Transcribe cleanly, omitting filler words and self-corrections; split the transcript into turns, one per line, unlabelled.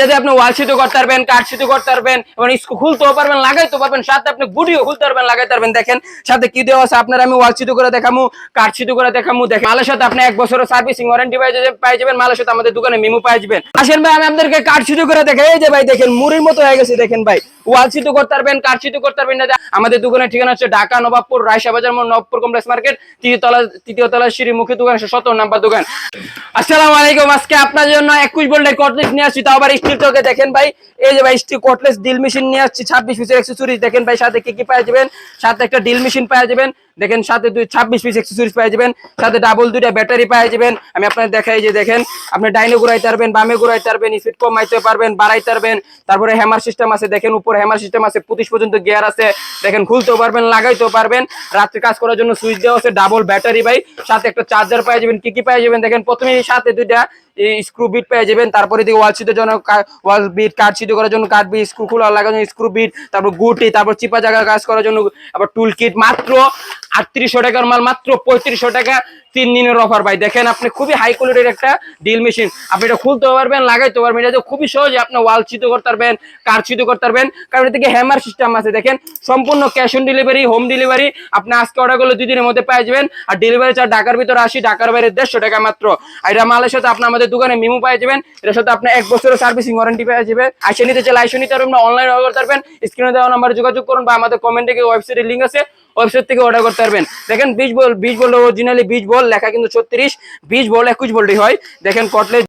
এটাতে আপনি ওয়াল সিটও করতে পারবেন, কাঠ সিটও করতে পারবেন এবং খুলতেও পারবেন, লাগাইতে পারবেন, সাথে আপনি গুটিও খুলতে পারবেন, লাগাইতে পারবেন। দেখেন সাথে কি দেওয়া আছে আপনার, আমি ওয়াল সিটও করে দেখামু, কাঠ সিটও করে দেখামু। দেখেন মালের সাথে আপনি 1 বছরের সার্ভিসিং ওয়ারেন্টি পাই যাবেন, মালের সাথে আমাদের দোকানে মেমো পাই যাবেন। আসেন ভাই আমি আপনাদেরকে কাঠ সিটও করে দেখাই। এই যে ভাই দেখেন মুড়ির মতো হয়ে গেছে। দেখেন ভাই ওয়াল সিটও করতে পারবেন, কাঠ সিটও করতে পারবেন। আমাদের দোকানের ঠিকানা হচ্ছে ঢাকা নবাবপুর রায়শা বাজার মোড়, নবাবপুর কমপ্লেক্স মার্কেট, তৃতীয় তলা সিঁড়িমুখী দোকান, 17 নাম্বার দোকান। আসসালামু আলাইকুম। আজকে আপনার জন্য 21 ভোল্টের কটলেস নিয়ে আসছি, তাও আবার স্টিল চকে। দেখেন ভাই এই যে ভাই স্টিল কটলেস ড্রিল মেশিন নিয়ে আসছি, 26 পিসের অ্যাকসেসরিজ। দেখেন ভাই সাথে কি কি পাওয়া যাবেন, সাথে একটা ড্রিল মেশিন পাওয়া যাবেন, দেখেন সাথে 26 পিস অ্যাকসেসরিজ পাওয়া যাবেন, সাথে ডাবল 2টা ব্যাটারি পাওয়া যাবেন। আমি আপনাদের দেখাই যে দেখেন আপনি ডাইনে ঘুরাইতে পারবেন, বামে ঘুরাইতে পারবেন, স্পিড কমাইতে পারবেন, বাড়াইতে পারবেন। তারপরে হ্যামার সিস্টেম আছে, দেখেন উপরে হ্যামার সিস্টেম আছে, 25 পর্যন্ত গিয়ার আছে। দেখেন খুলতেও পারবেন, লাগাইতেও পারবেন। রাত্রে কাজ করার জন্য সুইচ দেওয়া আছে, ডাবল ব্যাটারি ভাই, সাথে একটা চার্জার পাওয়া যাবেন। কি কি পাওয়া যাবেন দেখেন, প্রথমেই সাথে 2টা স্ক্রু বিট পেয়ে যাবেন। তারপরে দিকে ওয়াল সিটের জন্য ওয়াল বিট, কাঠ সিট করার জন্য কাঠ বিট, স্ক্রু খোলা লাগানোর স্ক্রু বিট, তারপর গুটি, তারপর চিপা জায়গা কাজ করার জন্য আবার টুল কিট। মাত্র 3800 টাকার মাল, মাত্র 3500 টাকা, 3 দিনের অফার ভাই। দেখেন আপনি খুবই হাই কোয়ালিটির একটা ড্রিল মেশিন, আপনি এটা খুলতে পারবেন, লাগাইতে পারবেন। এটা খুবই সহজে আপনি ওয়াল সিট করতে পারবেন, কাঠ সিট করতে পারবেন, কারণ এদিকে হ্যামার সিস্টেম আছে। দেখেন সম্পূর্ণ cash on delivery, home delivery. আপনি আজকে অর্ডার করলে 2 দিনের মধ্যে পেয়ে যাবেন। আর ডেলিভারি চার্জ ঢাকার ভিতরে 80, ঢাকার বাইরে 150 টাকা মাত্র। আর এটা মালের সাথে আপনি আমাদের দোকানে মেমো পেয়ে যাবেন, এটার সাথে আপনি 1 বছরের সার্ভিসিং ওয়ারেন্টি পেয়ে যাবেন। আইসা নিতে চাইলে আইসা নিতে পারবেন, অনলাইন অর্ডার করতে পারবেন। স্ক্রিনে দেওয়া নাম্বারে যোগাযোগ করুন বা আমাদের কমেন্টে ওয়েবসাইটের লিংক আছে, ওয়েবসাইট থেকে অর্ডার করতে পারবেন। দেখেন 20 ভোল্ট অরিজিনালি 20 ভোল্ট লেখা কিন্তু 36, 20 ভোল্ট 21 ভোল্টই হয়। দেখেন কটলেস